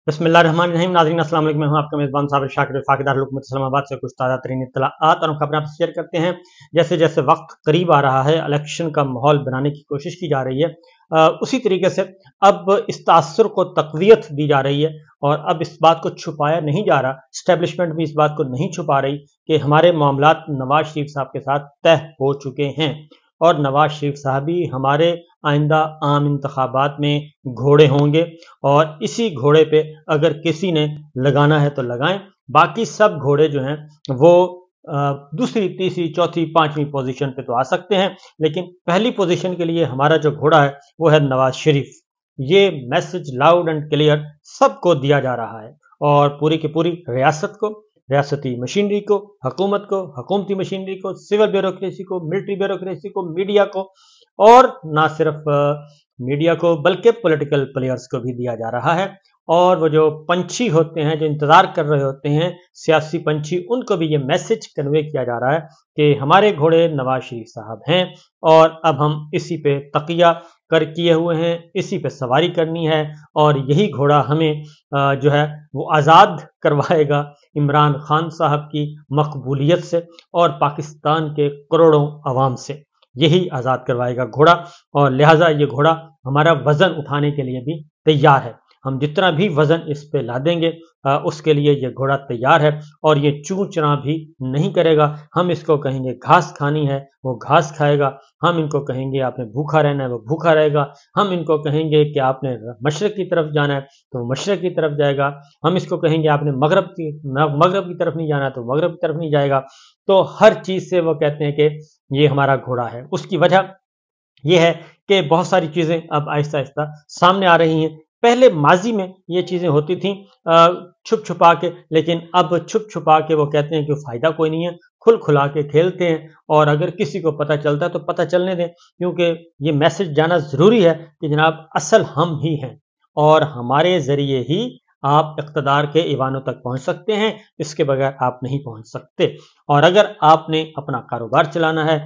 बिस्मिल्लाहिर्रहमानिर्रहीम। नाज़रीन अस्सलाम वालेकुम। मैं हूं आपका मेज़बान साबिर शाकिर वफाक़ दारुल हुकूमत इस्लामाबाद से कुछ ताज़ा तरीन इत्तलाआत और खबरें आपसे शेयर करते हैं। जैसे जैसे वक्त करीब आ रहा है, इलेक्शन का माहौल बनाने की कोशिश की जा रही है, उसी तरीके से अब इस तासुर को तक़वियत दी जा रही है और अब इस बात को छुपाया नहीं जा रहा। इस्टेब्लिशमेंट भी इस बात को नहीं छुपा रही कि हमारे मामलात नवाज शरीफ साहब के साथ तय हो चुके हैं और नवाज शरीफ साहब ही हमारे आइंदा आम इंतखाबात में घोड़े होंगे और इसी घोड़े पे अगर किसी ने लगाना है तो लगाएं। बाकी सब घोड़े जो हैं वो दूसरी, तीसरी, चौथी, पांचवी पोजीशन पे तो आ सकते हैं, लेकिन पहली पोजीशन के लिए हमारा जो घोड़ा है वो है नवाज शरीफ। ये मैसेज लाउड एंड क्लियर सबको दिया जा रहा है और पूरी की पूरी रियासत को, रियासती मशीनरी को, हुकूमत को, हुकूमती मशीनरी को, सिविल ब्यूरोक्रेसी को, मिलिट्री ब्यूरोक्रेसी को, मीडिया को और ना सिर्फ मीडिया को बल्कि पॉलिटिकल प्लेयर्स को भी दिया जा रहा है। और वो जो पंछी होते हैं, जो इंतजार कर रहे होते हैं, सियासी पंछी, उनको भी ये मैसेज कन्वे किया जा रहा है कि हमारे घोड़े नवाज शरीफ साहब हैं और अब हम इसी पे तकिया कर किए हुए हैं, इसी पे सवारी करनी है और यही घोड़ा हमें जो है वो आज़ाद करवाएगा इमरान खान साहब की मकबूलियत से और पाकिस्तान के करोड़ों अवाम से। यही आज़ाद करवाएगा घोड़ा और लिहाजा ये घोड़ा हमारा वज़न उठाने के लिए भी तैयार है। हम जितना भी वज़न इस पे ला देंगे उसके लिए ये घोड़ा तैयार है और ये चूं चुना भी नहीं करेगा। हम इसको कहेंगे घास खानी है, वो घास खाएगा। हम इनको कहेंगे आपने भूखा रहना है, वो भूखा रहेगा। हम इनको कहेंगे कि आपने मशरक़ की तरफ जाना है तो वो मशरक़ की तरफ जाएगा। हम इसको कहेंगे आपने मगरब की तरफ नहीं जाना है तो मगरब की तरफ नहीं जाएगा। तो हर चीज़ से वो कहते हैं कि ये हमारा घोड़ा है। उसकी वजह यह है कि बहुत सारी चीज़ें अब आहिस्ता आहिस्ता सामने आ रही हैं। पहले माजी में ये चीज़ें होती थी छुप छुपा के, लेकिन अब छुप छुपा के वो कहते हैं कि फ़ायदा कोई नहीं है, खुल खुला के खेलते हैं और अगर किसी को पता चलता है तो पता चलने दें, क्योंकि ये मैसेज जाना ज़रूरी है कि जनाब असल हम ही हैं और हमारे ज़रिए ही आप इक़्तिदार के ईवानों तक पहुँच सकते हैं, इसके बगैर आप नहीं पहुँच सकते। और अगर आपने अपना कारोबार चलाना है,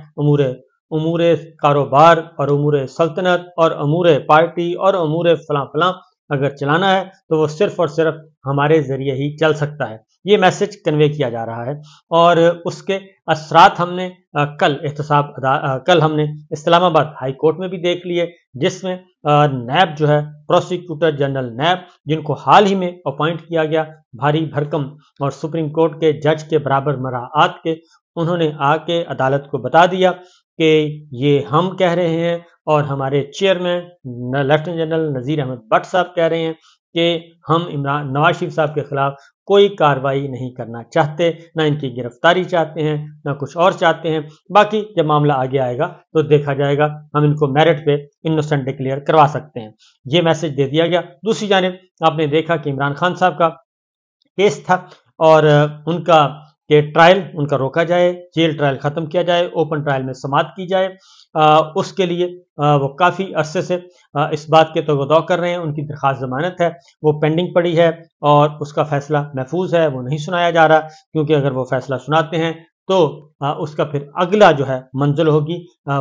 उमूर कारोबार और उमूर सल्तनत और उमूर पार्टी और उमूर फलां फलां अगर चलाना है तो वो सिर्फ और सिर्फ हमारे ज़रिए ही चल सकता है। ये मैसेज कन्वे किया जा रहा है और उसके असरात हमने कल हमने इस्लामाबाद हाई कोर्ट में भी देख लिए, जिसमें नैब जो है, प्रोसिक्यूटर जनरल नैब, जिनको हाल ही में अपॉइंट किया गया भारी भरकम और सुप्रीम कोर्ट के जज के बराबर मराआत के, उन्होंने आके अदालत को बता दिया कि ये हम कह रहे हैं और हमारे चेयरमैन लेफ्टिनेंट जनरल नज़ीर अहमद भट्ट साहब कह रहे हैं कि हम नवाज शरीफ साहब के खिलाफ कोई कार्रवाई नहीं करना चाहते, ना इनकी गिरफ्तारी चाहते हैं, ना कुछ और चाहते हैं। बाकी जब मामला आगे आएगा तो देखा जाएगा, हम इनको मेरिट पे इनोसेंट डिक्लेयर करवा सकते हैं। ये मैसेज दे दिया गया। दूसरी जानिब आपने देखा कि इमरान खान साहब का केस था और उनका कि ट्रायल उनका रोका जाए, जेल ट्रायल ख़त्म किया जाए, ओपन ट्रायल में समाअत की जाए। उसके लिए वो काफ़ी अरसे से इस बात के तगदौ कर रहे हैं। उनकी दरख्वास्त ज़मानत है, वो पेंडिंग पड़ी है और उसका फ़ैसला महफूज है, वो नहीं सुनाया जा रहा, क्योंकि अगर वो फ़ैसला सुनाते हैं तो उसका फिर अगला जो है मंजिल होगी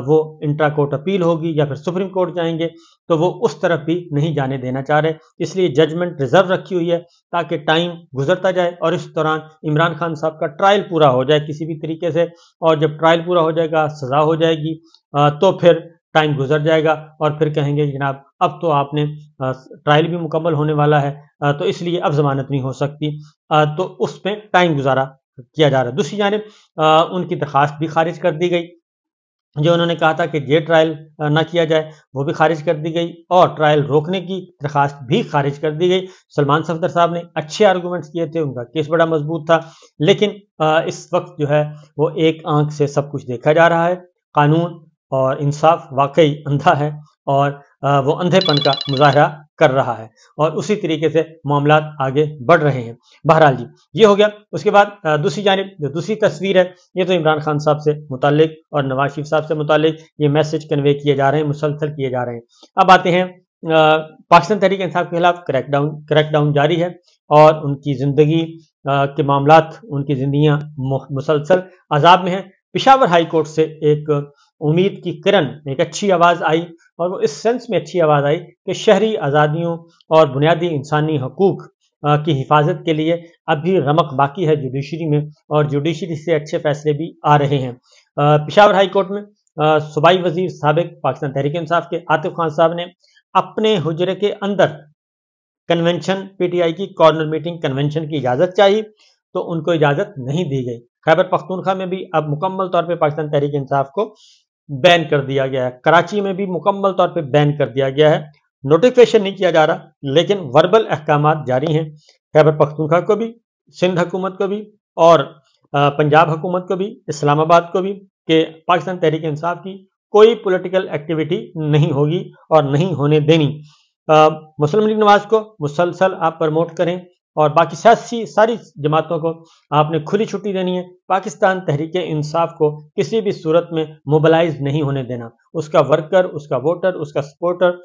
वो इंट्रा कोर्ट अपील होगी या फिर सुप्रीम कोर्ट जाएंगे, तो वो उस तरफ भी नहीं जाने देना चाह रहे। इसलिए जजमेंट रिजर्व रखी हुई है ताकि टाइम गुजरता जाए और इस दौरान इमरान खान साहब का ट्रायल पूरा हो जाए किसी भी तरीके से, और जब ट्रायल पूरा हो जाएगा, सज़ा हो जाएगी, तो फिर टाइम गुजर जाएगा और फिर कहेंगे जनाब अब तो आपने ट्रायल भी मुकम्मल होने वाला है, तो इसलिए अब ज़मानत नहीं हो सकती, तो उस पर टाइम गुजारा किया जा रहा है। दूसरी जानिब उनकी दरख्वास्त भी खारिज कर दी गई, जो उन्होंने कहा था कि ये ट्रायल ना किया जाए, वो भी खारिज कर दी गई और ट्रायल रोकने की दरख्वास्त भी खारिज कर दी गई। सलमान सफदर साहब ने अच्छे आर्गूमेंट्स किए थे, उनका केस बड़ा मजबूत था, लेकिन इस वक्त जो है वो एक आंख से सब कुछ देखा जा रहा है। कानून और इंसाफ वाकई अंधा है और वो अंधेपन का मुजाहरा कर रहा है और उसी तरीके से मामला आगे बढ़ रहे हैं। बहरहाल जी, ये हो गया। उसके बाद दूसरी जानिब जो दूसरी तस्वीर है, ये तो इमरान खान साहब से मुतालिक और नवाज शरीफ साहब से मुतालिक ये मैसेज कन्वे किए जा रहे हैं, मुसलसल किए जा रहे हैं। अब आते हैं पाकिस्तान तहरीक इंसाफ के खिलाफ क्रैकडाउन जारी है और उनकी ज़िंदगी के मामलात, उनकी ज़िंदगियाँ मुसलसल अजाब में हैं। पेशावर हाई कोर्ट से एक उम्मीद की किरण, एक अच्छी आवाज़ आई और वो इस सेंस में अच्छी आवाज़ आई कि शहरी आज़ादियों और बुनियादी इंसानी हकूक़ की हिफाजत के लिए अभी रमक बाकी है जुडिशरी में, और जुडिशरी से अच्छे फैसले भी आ रहे हैं। पेशावर हाई कोर्ट में सूबाई वजीर साबिक पाकिस्तान तहरीक इंसाफ के आतिफ खान साहब ने अपने हुजरे के अंदर कन्वेंशन, पीटीआई की कॉर्नर मीटिंग कन्वेंशन की इजाज़त चाहिए, तो उनको इजाज़त नहीं दी गई। खैबर पख्तूनख्वा में भी अब मुकम्मल तौर पे पाकिस्तान तहरीक इंसाफ को बैन कर दिया गया है। कराची में भी मुकम्मल तौर पे बैन कर दिया गया है। नोटिफिकेशन नहीं किया जा रहा, लेकिन वर्बल अहकामात जारी हैं। खैबर पख्तूनख्वा को भी, सिंध हुकूमत को भी और पंजाब हुकूमत को भी, इस्लामाबाद को भी, कि पाकिस्तान तहरीक इंसाफ की कोई पॉलिटिकल एक्टिविटी नहीं होगी और नहीं होने देनी। मुस्लिम लीग नवाज को मुसलसल आप प्रमोट करें और बाकी सारी जमातों को आपने खुली छुट्टी देनी है। पाकिस्तान तहरीक इंसाफ को किसी भी सूरत में मोबिलाइज नहीं होने देना। उसका वर्कर, उसका वोटर, उसका सपोर्टर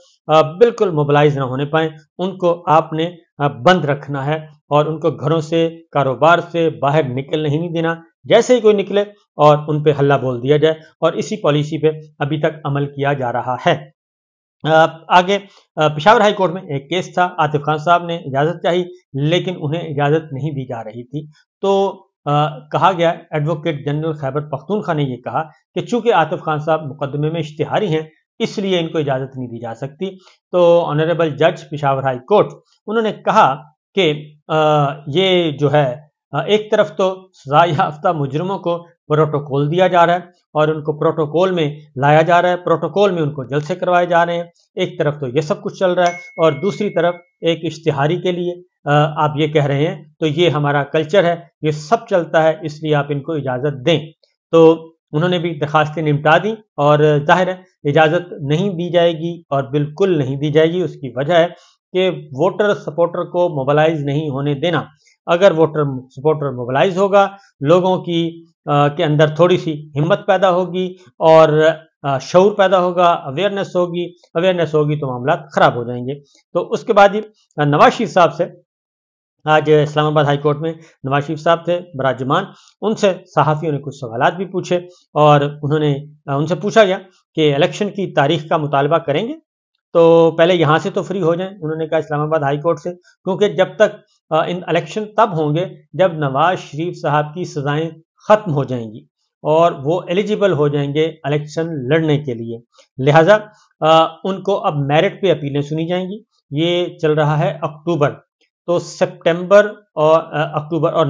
बिल्कुल मोबिलाइज ना होने पाए, उनको आपने बंद रखना है और उनको घरों से, कारोबार से बाहर निकलने ही नहीं देना। जैसे ही कोई निकले और उन पे हल्ला बोल दिया जाए, और इसी पॉलिसी पे अभी तक अमल किया जा रहा है। आगे पेशावर हाई कोर्ट में एक केस था, आतिफ खान साहब ने इजाज़त चाही, लेकिन उन्हें इजाज़त नहीं दी जा रही थी। तो कहा गया, एडवोकेट जनरल खैबर पख्तूनख्वा ने यह कहा कि चूंकि आतिफ खान साहब मुकदमे में इश्तिहारी हैं, इसलिए इनको इजाज़त नहीं दी जा सकती। तो ऑनरेबल जज पेशावर हाई कोर्ट, उन्होंने कहा कि ये जो है, एक तरफ तो सजा याफ्ता मुजरिमों को प्रोटोकॉल दिया जा रहा है और उनको प्रोटोकॉल में लाया जा रहा है, प्रोटोकॉल में उनको जलसे करवाए जा रहे हैं। एक तरफ तो ये सब कुछ चल रहा है और दूसरी तरफ एक इश्तिहारी के लिए आप ये कह रहे हैं, तो ये हमारा कल्चर है, ये सब चलता है, इसलिए आप इनको इजाज़त दें। तो उन्होंने भी दरखास्तें निपटा दी और जाहिर है इजाज़त नहीं दी जाएगी और बिल्कुल नहीं दी जाएगी। उसकी वजह है कि वोटर सपोर्टर को मोबिलाइज नहीं होने देना। अगर वोटर सपोर्टर मोबिलाइज होगा, लोगों की के अंदर थोड़ी सी हिम्मत पैदा होगी और शऊर पैदा होगा, अवेयरनेस होगी तो मामला खराब हो जाएंगे। तो उसके बाद ही नवाज शरीफ साहब से, आज इस्लामाबाद हाई कोर्ट में नवाज शरीफ साहब थे बराजमान, उनसे सहाफ़ियों ने कुछ सवालात भी पूछे और उन्होंने उनसे पूछा गया कि इलेक्शन की तारीख का मुतालबा करेंगे, तो पहले यहाँ से तो फ्री हो जाएं। उन्होंने कहा इस्लामाबाद हाई कोर्ट से, क्योंकि जब तक इन इलेक्शन तब होंगे जब नवाज शरीफ साहब की सजाएं ख़त्म हो जाएंगी और वो एलिजिबल हो जाएंगे इलेक्शन लड़ने के लिए। लिहाजा उनको अब मेरिट पे अपीलें सुनी जाएंगी। ये चल रहा है अक्टूबर, तो सितंबर और अक्टूबर और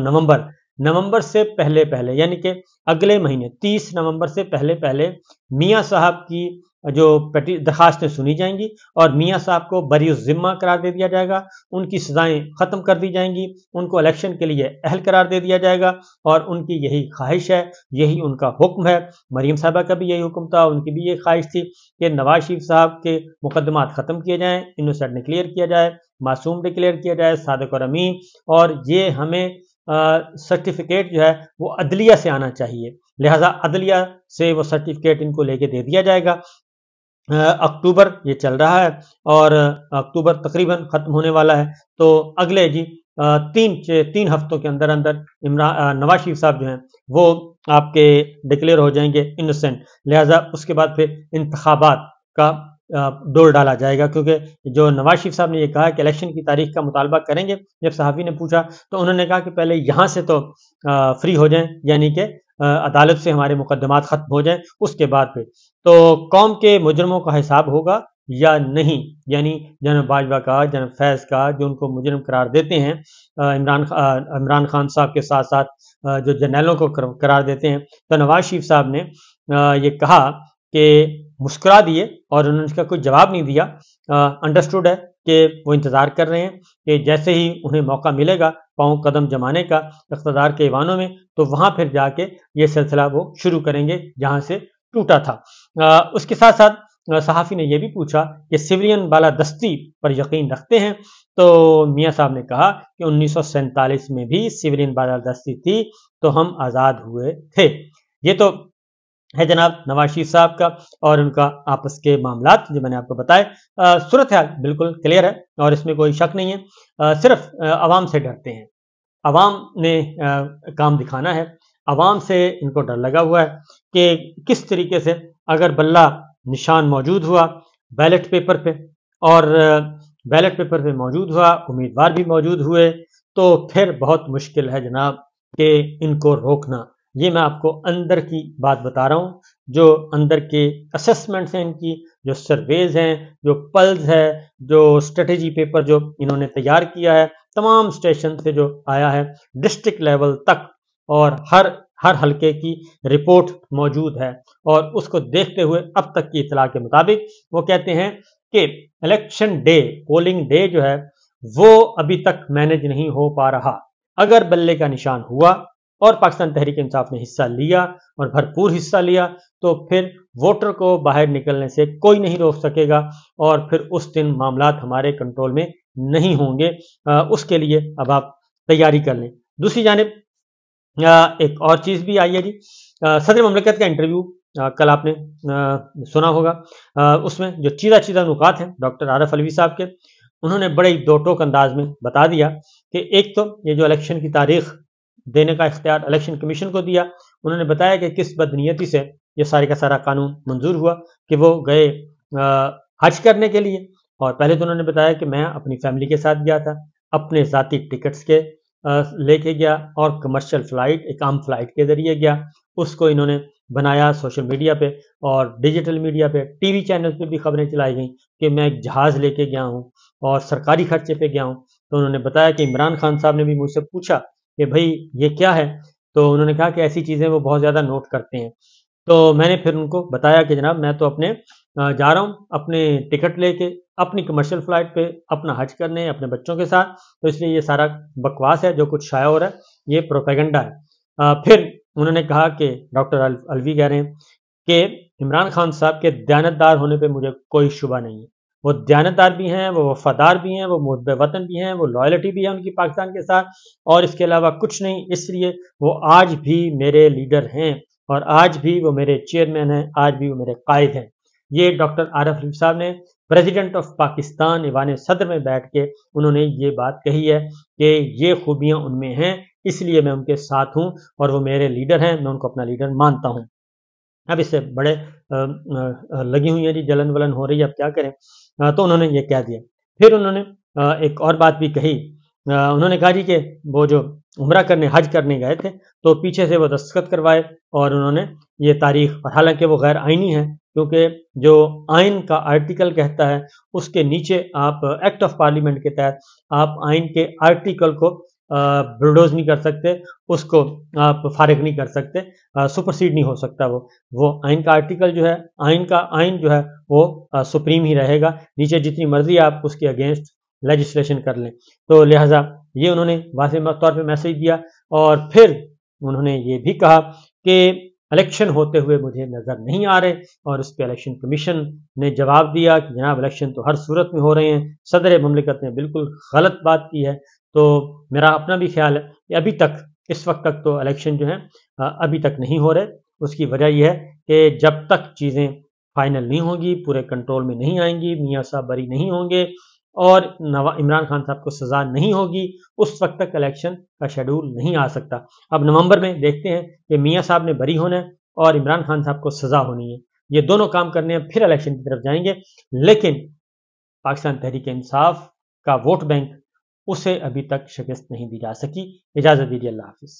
नवंबर से पहले यानी कि अगले महीने 30 नवंबर से पहले मियाँ साहब की जो दरखास्तें सुनी जाएंगी और मियाँ साहब को बरी ज़िम्मा करार दे दिया जाएगा, उनकी सजाएं ख़त्म कर दी जाएंगी, उनको इलेक्शन के लिए अहल करार दे दिया जाएगा और उनकी यही ख्वाहिश है, यही उनका हुक्म है। मरीम साहबा का भी यही हुक्म था, उनकी भी यही ख्वाहिश थी कि नवाज शरीफ साहब के मुकदमात ख़त्म किए जाएँ, इनोसेंट डिक्लेयर किया जाए, मासूम डिक्लेयर किया जाए, सादिक और अमीन, और ये हमें सर्टिफिकेट जो है वो अदलिया से आना चाहिए। लिहाजा अदलिया से वो सर्टिफिकेट इनको लेके दे दिया जाएगा। अक्टूबर ये चल रहा है और अक्टूबर तकरीबन ख़त्म होने वाला है, तो अगले जी 3 हफ्तों के अंदर नवाज शरीफ साहब जो हैं वो आपके डिक्लेयर हो जाएंगे इनोसेंट। लिहाजा उसके बाद फिर इंतखाबात का दौर डाला जाएगा, क्योंकि जो नवाज शरीफ साहब ने ये कहा कि इलेक्शन की तारीख का मुतालबा करेंगे, जब सहाफ़ी ने पूछा तो उन्होंने कहा कि पहले यहाँ से तो फ्री हो जाएं, यानी कि अदालत से हमारे मुकदमात ख़त्म हो जाएं, उसके बाद फिर तो कौम के मुजरमों का हिसाब होगा या नहीं। यानी जनरल बाजवा का, जनरल फैज़ का, जो उनको मुजरम करार देते हैं, इमरान खान साहब के साथ साथ जो जर्नलों को करार देते हैं, तो नवाज शरीफ साहब ने ये कहा कि मुस्कुरा दिए और उन्होंने इसका कोई जवाब नहीं दिया। अंडरस्टूड है कि वो इंतज़ार कर रहे हैं कि जैसे ही उन्हें मौका मिलेगा पाँव कदम जमाने का इक़्तिदार के ऐवानों में, तो वहाँ फिर जाके ये सिलसिला वो शुरू करेंगे जहाँ से टूटा था। उसके साथ साथ सहाफ़ी ने यह भी पूछा कि सिविलियन बालादस्ती पर यकीन रखते हैं, तो मियाँ साहब ने कहा कि 1947 में भी सिविलियन बालादस्ती थी, तो हम आज़ाद हुए थे। ये तो है जनाब नवाज शरीफ साहब का और उनका आपस के मामलात जो मैंने आपको बताए। सूरत हाल बिल्कुल क्लियर है और इसमें कोई शक नहीं है। सिर्फ अवाम से डरते हैं, अवाम ने काम दिखाना है, अवाम से इनको डर लगा हुआ है कि किस तरीके से अगर बल्ला निशान मौजूद हुआ बैलेट पेपर पे और بیلٹ پیپر پہ موجود ہوا، امیدوار بھی موجود ہوئے، تو پھر بہت مشکل ہے جناب کہ ان کو روکنا۔ یہ میں آپ کو اندر کی بات بتا رہا ہوں، جو اندر کے اسسمنٹس ہیں ان کی، جو سرویز ہیں، جو پلز ہے، جو اسٹریٹجی پیپر جو انہوں نے تیار کیا ہے، تمام اسٹیشن سے جو آیا ہے ڈسٹرکٹ لیول تک، اور ہر حلقے کی رپورٹ موجود ہے، اور اس کو دیکھتے ہوئے اب تک کی اطلاع کے مطابق وہ کہتے ہیں کہ الیکشن ڈے، پولنگ ڈے جو ہے وہ ابھی تک مینج نہیں ہو پا رہا۔ اگر بلے کا نشان ہوا اور پاکستان تحریک انصاف نے حصہ لیا اور بھرپور حصہ لیا، تو پھر ووٹر کو باہر نکلنے سے کوئی نہیں روک سکے گا، اور پھر اس دن معاملات ہمارے کنٹرول میں نہیں ہوں گے۔ اس کے لیے اب آپ تیاری کر لیں۔ دوسری جانب ایک اور چیز بھی آئی ہے جی، صدر مملکت کا انٹرویو کل آپ نے سنا ہوگا، اس میں جو چیدہ نکات ہیں ڈاکٹر عارف علوی صاحب کے، انہوں نے بڑے دو ٹوک انداز میں بتا دیا کہ ایک تو یہ جو الیکشن کی تاریخ دینے کا اختیار الیکشن کمیشن کو دیا، انہوں نے بتایا کہ کس بدنیتی سے یہ سارے کا سارا قانون منظور ہوا، کہ وہ گئے حج کرنے کے لیے، اور پہلے تو انہوں نے بتایا کہ میں اپنی فیملی کے ساتھ گیا تھا، اپنے ذاتی ٹکٹس کے لے کے گیا، اور کمرشل فلائٹ، ایک عام فلائٹ کے ذریعے گیا۔ اس کو انہوں نے بنایا سوشل میڈیا پہ اور ڈیجیٹل میڈیا پہ، ٹی وی چینل پہ بھی خبریں چلائی گئیں کہ میں ایک جہاز لے کے گیا ہوں اور سرکاری خرچے پہ گیا ہوں۔ تو انہوں نے بتایا کہ عمران خان صاحب نے بھی مجھ سے پوچھا کہ بھائی یہ کیا ہے، تو انہوں نے کہا کہ ایسی چیزیں وہ بہت زیادہ نوٹ کرتے ہیں۔ تو میں نے پھر ان کو بتایا کہ جناب میں تو اپنے جا رہا ہوں اپنے ٹکٹ لے کے اپنی کمرشل فلائٹ پہ اپنا حج کرنے اپنے بچوں کے ساتھ، تو اس لیے یہ سارا بکواس ہے جو کچھ شائع ہو رہا ہے، یہ پروپیگنڈا ہے۔ پھر انہوں نے کہا کہ ڈاکٹر علوی کہہ رہے ہیں کہ عمران خان صاحب کے دیانتدار ہونے پہ مجھے کوئی شبہ نہیں ہے، وہ دیانتدار بھی ہیں، وہ وفادار بھی ہیں، وہ محب وطن بھی ہیں، وہ لائلٹی بھی ہے ان کی پاکستان کے ساتھ، اور اس کے علاوہ کچھ نہیں۔ اس لیے وہ آج بھی میرے لیڈر ہیں، اور آج بھی وہ میرے چیئرمین ہیں، آج بھی وہ میرے قائد ہیں۔ یہ ڈاکٹر عارف علوی صاحب نے پریزیڈنٹ آف پاکستان ایوان صدر میں بیٹھ کے انہوں نے یہ بات کہی ہے کہ یہ خوبیاں ان میں ہیں، اس لیے میں ان کے ساتھ ہوں، اور وہ میرے لیڈر ہیں، میں ان کو اپنا لیڈر مانتا ہوں۔ اب اس سے بڑے لگی ہوئی ہیں جی، جلن ولن ہو رہی ہے، اب کیا کریں۔ تو انہوں نے یہ کہہ دیا۔ پھر انہوں نے ایک اور بات بھی کہی، انہوں نے کہا جی کہ وہ جو عمرہ کرنے حج کرنے گئے تھے تو پیچھے سے وہ دستخط کروائے، اور انہوں نے یہ تاریخ، اور حالانکہ وہ غیر آئینی ہے، کیونکہ جو آئین کا آرٹیکل کہتا ہے اس کے نیچے آپ ایکٹ آف پارلیمنٹ کے تحت آپ آئین کے آرٹیکل کو بلڈوز نہیں کر سکتے، اس کو آپ فارغ نہیں کر سکتے، سپرسیڈ نہیں ہو سکتا۔ وہ آئین کا آرٹیکل جو ہے، آئین جو ہے وہ سپریم ہی رہے گا، نیچے جتنی مرضی آپ اس کے اگینسٹ لیجسلیشن کر لیں۔ تو لہٰذا یہ انہوں نے واضح طور پہ میسج دیا، اور پھر انہوں نے یہ بھی کہا کہ الیکشن ہوتے ہوئے مجھے نظر نہیں آ رہے، اور اس پہ الیکشن کمیشن نے جواب دیا کہ جناب الیکشن تو ہر صورت میں ہو رہے ہیں، صدر مملکت نے بالکل غلط بات کی ہے۔ تو میرا اپنا بھی خیال ہے کہ ابھی تک، اس وقت تک تو الیکشن جو ہے ابھی تک نہیں ہو رہے۔ اس کی وجہ یہ ہے کہ جب تک چیزیں فائنل نہیں ہوں گی، پورے کنٹرول میں نہیں آئیں گی، میاں صاحب بری نہیں ہوں گے اور عمران خان صاحب کو سزا نہیں ہوگی، اس وقت تک الیکشن کا شیڈول نہیں آ سکتا۔ اب نومبر میں دیکھتے ہیں کہ میاں صاحب نے بری ہونا ہے اور عمران خان صاحب کو سزا ہونی ہے، یہ دونوں کام کرنے ہیں، پھر الیکشن کی طرف جائیں گے۔ لیکن پاکستان تحریک انصاف کا ووٹ بینک، اسے ابھی تک شکست نہیں دی جا سکی۔ اجازت دیجیے، اللہ حافظ۔